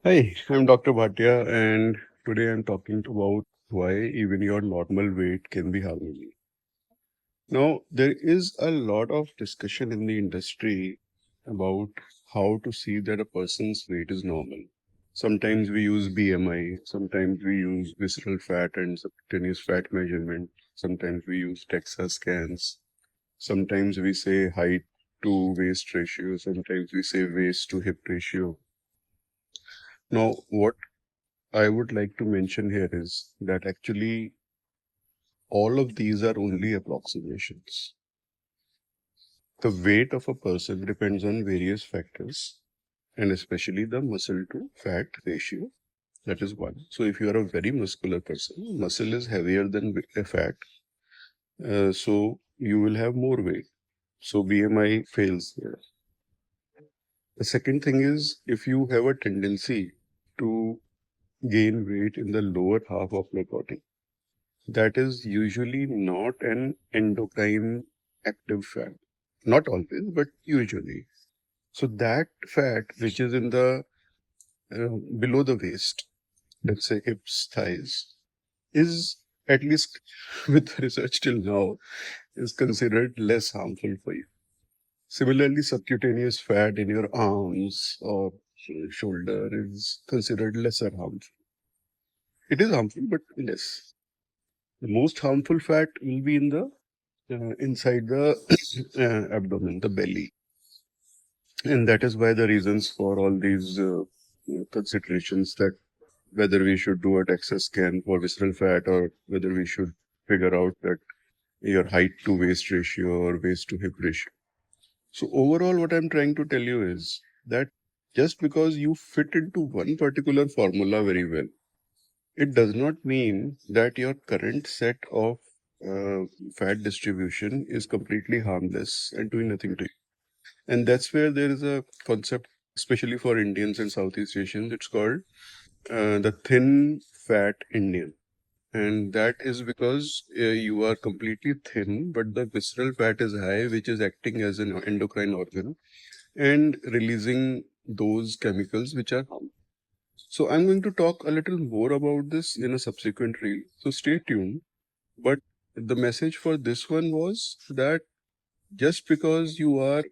Hi, I'm Dr. Bhatia, and today I'm talking about why even your normal weight can be harmful. Now, there is a lot of discussion in the industry about how to see that a person's weight is normal. Sometimes we use BMI, sometimes we use visceral fat and subcutaneous fat measurement, sometimes we use DEXA scans, sometimes we say height to waist ratio, sometimes we say waist to hip ratio. Now, what I would like to mention here is that actually all of these are only approximations. The weight of a person depends on various factors and especially the muscle to fat ratio. That is one. So if you are a very muscular person, muscle is heavier than fat. So you will have more weight. So BMI fails here. The second thing is if you have a tendency to gain weight in the lower half of your body, that is usually not an endocrine active fat. Not always, but usually. So that fat which is in the below the waist, let's say hips, thighs, is at least with research till now is considered less harmful for you. Similarly, subcutaneous fat in your arms or shoulder is considered lesser harmful. It is harmful, but less. The most harmful fat will be in the inside the abdomen, the belly. And that is why the reasons for all these considerations that whether we should do a DEXA scan for visceral fat or whether we should figure out that your height to waist ratio or waist to hip ratio. So overall, what I'm trying to tell you is that just because you fit into one particular formula very well, it does not mean that your current set of fat distribution is completely harmless and doing nothing to you. And that's where there is a concept, especially for Indians and Southeast Asians, it's called the thin fat Indian. And that is because you are completely thin, but the visceral fat is high, which is acting as an endocrine organ and releasing those chemicals which are harmful. So I'm going to talk a little more about this in a subsequent reel. So stay tuned. But the message for this one was that just because you are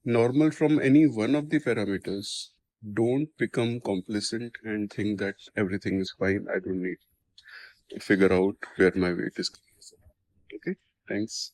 normal from any one of the parameters, don't become complacent and think that everything is fine. I don't need to figure out where my weight is. Okay, thanks.